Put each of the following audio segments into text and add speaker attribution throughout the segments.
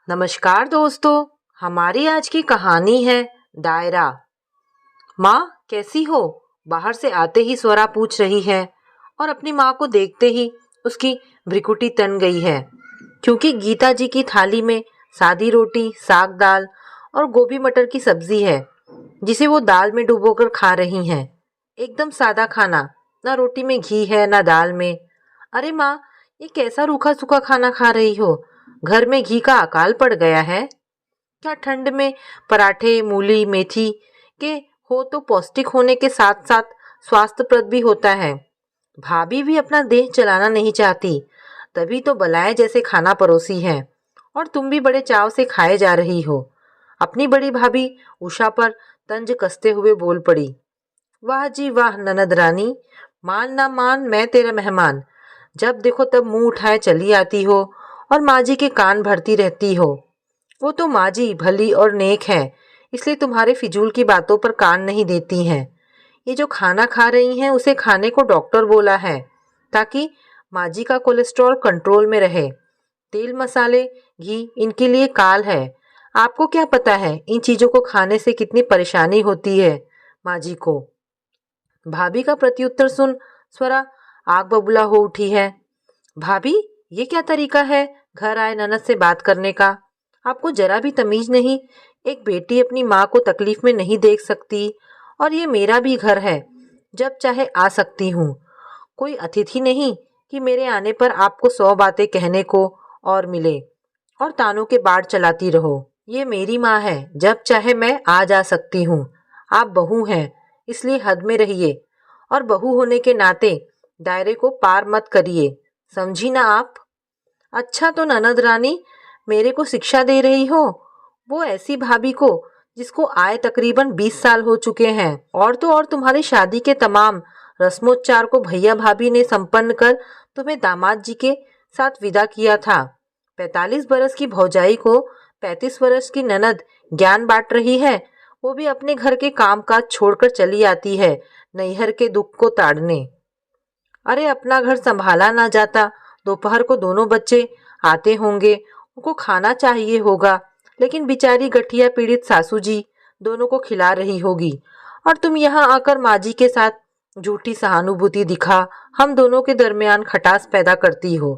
Speaker 1: नमस्कार दोस्तों। हमारी आज की कहानी है दायरा। माँ कैसी हो? बाहर से आते ही स्वरा पूछ रही है और अपनी माँ को देखते ही उसकी भ्रिकुटी तन गई है, क्योंकि गीता जी की थाली में सादी रोटी, साग दाल और गोभी मटर की सब्जी है, जिसे वो दाल में डुबोकर खा रही हैं। एकदम सादा खाना, ना रोटी में घी है ना दाल में। अरे माँ, ये कैसा रूखा सूखा खाना खा रही हो? घर में घी का अकाल पड़ गया है क्या? ठंड में पराठे मूली मेथी के हो तो पौष्टिक होने के साथ साथ स्वास्थ्यप्रद भी होता है। भाभी भी अपना देह चलाना नहीं चाहती, तभी तो बलाए जैसे खाना परोसी है और तुम भी बड़े चाव से खाए जा रही हो। अपनी बड़ी भाभी उषा पर तंज कसते हुए बोल पड़ी। वाह जी वाह ननद रानी, मान ना मान मैं तेरा मेहमान। जब देखो तब मुंह उठाए चली आती हो और माँ जी के कान भरती रहती हो। वो तो माँ जी भली और नेक है, इसलिए तुम्हारे फिजूल की बातों पर कान नहीं देती हैं। ये जो खाना खा रही हैं उसे खाने को डॉक्टर बोला है, ताकि माँ जी का कोलेस्ट्रॉल कंट्रोल में रहे। तेल मसाले घी इनके लिए काल है। आपको क्या पता है इन चीजों को खाने से कितनी परेशानी होती है माँ जी को। भाभी का प्रत्युत्तर सुन स्वरा आग बबूला हो उठी है। भाभी, ये क्या तरीका है घर आए ननद से बात करने का? आपको जरा भी तमीज नहीं? एक बेटी अपनी माँ को तकलीफ में नहीं देख सकती, और ये मेरा भी घर है, जब चाहे आ सकती हूँ। कोई अतिथि नहीं कि मेरे आने पर आपको 100 बातें कहने को और मिले और तानों के बाढ़ चलाती रहो। ये मेरी माँ है, जब चाहे मैं आ जा सकती हूँ। आप बहू हैं, इसलिए हद में रहिए और बहू होने के नाते दायरे को पार मत करिए, समझी ना आप? अच्छा तो ननद रानी मेरे को शिक्षा दे रही हो? वो ऐसी भाभी को जिसको आए तकरीबन 20 साल हो चुके हैं, और तो और तुम्हारी शादी के तमाम रस्मोच्चार को भैया भाभी ने संपन्न कर तुम्हें दामाद जी के साथ विदा किया था। 45 बरस की भौजाई को 35 वर्ष की ननद ज्ञान बांट रही है। वो भी अपने घर के काम काज छोड़कर चली आती है नैहर के दुख को ताड़ने। अरे अपना घर संभाला ना जाता, दोपहर को दोनों बच्चे आते होंगे, उनको खाना चाहिए होगा, लेकिन बेचारी गठिया पीड़ित सासू जी दोनों को खिला रही होगी, और तुम यहाँ आकर माँ जी के साथ झूठी सहानुभूति दिखा हम दोनों के दरमियान खटास पैदा करती हो।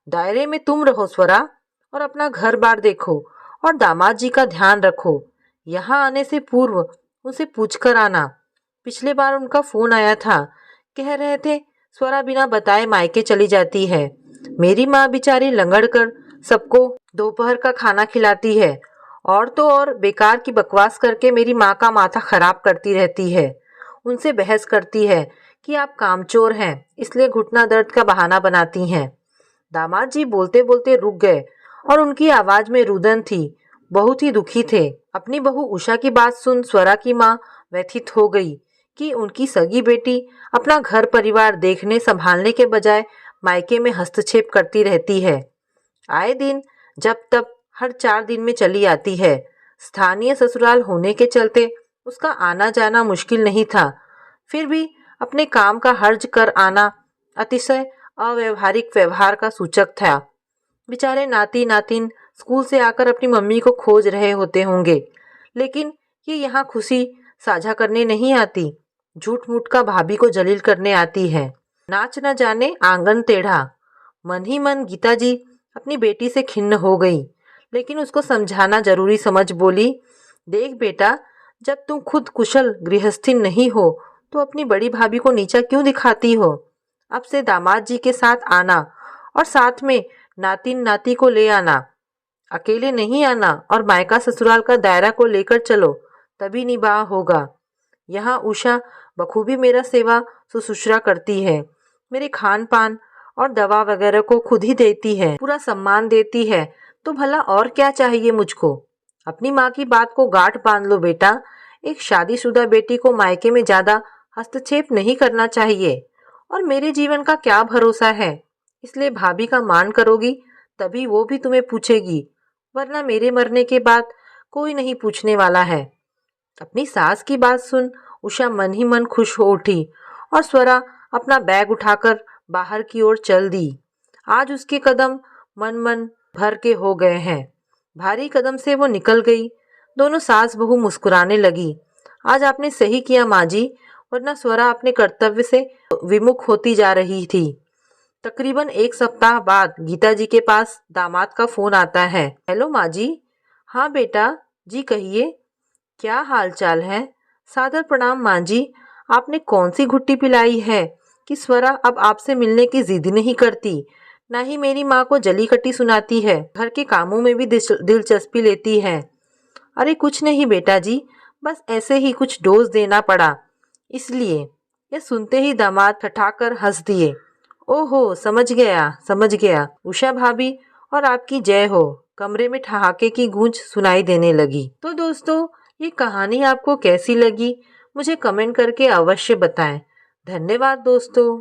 Speaker 1: दायरे में तुम रहो स्वरा, और अपना घर बार देखो और दामाद जी का ध्यान रखो। यहाँ आने से पूर्व उनसे पूछकर आना। पिछले बार उनका फोन आया था, कह रहे थे स्वरा बिना बताए मायके चली जाती है। मेरी माँ बेचारी लंगड़ कर सबको दोपहर का खाना खिलाती है, और तो और बेकार की बकवास करके मेरी माँ का माथा खराब करती रहती है। उनसे बहस करती है कि आप कामचोर हैं, इसलिए घुटना दर्द का बहाना बनाती हैं। दामाद जी बोलते बोलते रुक गए और उनकी आवाज में रुदन थी, बहुत ही दुखी थे। अपनी बहू उषा की बात सुन स्वरा की माँ व्यथित हो गई कि उनकी सगी बेटी अपना घर परिवार देखने संभालने के बजाय मायके में हस्तक्षेप करती रहती है। आए दिन जब तब हर 4 दिन में चली आती है। स्थानीय ससुराल होने के चलते उसका आना जाना मुश्किल नहीं था, फिर भी अपने काम का हर्ज कर आना अतिशय अव्यवहारिक व्यवहार का सूचक था। बेचारे नाती नातिन स्कूल से आकर अपनी मम्मी को खोज रहे होते होंगे, लेकिन ये यहाँ खुशी साझा करने नहीं आती, झूठ मूठ का भाभी को जलील करने आती है। नाच न जाने आंगन टेढ़ा। मन ही मन गीता जी अपनी बेटी से खिन्न हो गई, लेकिन उसको समझाना जरूरी समझ बोली, देख बेटा, जब तुम खुद कुशल गृहस्थी नहीं हो तो अपनी बड़ी भाभी को नीचा क्यों दिखाती हो? अब से दामाद जी के साथ आना और साथ में नातिन नाती को ले आना, अकेले नहीं आना, और मायका ससुराल का दायरा को लेकर चलो, तभी निभाव होगा। यहाँ उषा बखूबी मेरा सेवा शुश्रूषा करती है, मेरे खान पान और दवा वगैरह को खुद ही देती है, पूरा सम्मान देती है, तो भला और क्या चाहिए मुझको? अपनी माँ की बात को गांठ बांध लो बेटा। एक शादीशुदा बेटी को मायके में ज्यादा हस्तक्षेप नहीं करना चाहिए, और मेरे जीवन का क्या भरोसा है, इसलिए भाभी का मान करोगी तभी वो भी तुम्हें पूछेगी, वरना मेरे मरने के बाद कोई नहीं पूछने वाला है। अपनी सास की बात सुन उषा मन ही मन खुश हो उठी और स्वरा अपना बैग उठाकर बाहर की ओर चल दी। आज उसके कदम मन मन भर के हो गए हैं। भारी कदम से वो निकल गई। दोनों सास बहू मुस्कुराने लगी। आज आपने सही किया माँ जी, वरना स्वरा अपने कर्तव्य से विमुख होती जा रही थी। तकरीबन 1 सप्ताह बाद गीता जी के पास दामाद का फोन आता है। हेलो माँ जी। हाँ बेटा जी कहिए, क्या हाल चाल है? सादर प्रणाम माँ जी। आपने कौन सी घुट्टी पिलाई है कि स्वरा अब आपसे मिलने की जिद नहीं करती, ना ही मेरी माँ को जली कटी सुनाती है, घर के कामों में भी दिलचस्पी लेती है। अरे कुछ नहीं बेटा जी, बस ऐसे ही कुछ डोज देना पड़ा, इसलिए। यह सुनते ही दामाद ठठाकर हंस दिए। ओहो समझ गया समझ गया, उषा भाभी और आपकी जय हो। कमरे में ठहाके की गूंज सुनाई देने लगी। तो दोस्तों, ये कहानी आपको कैसी लगी मुझे कमेंट करके अवश्य बताएं। धन्यवाद दोस्तों।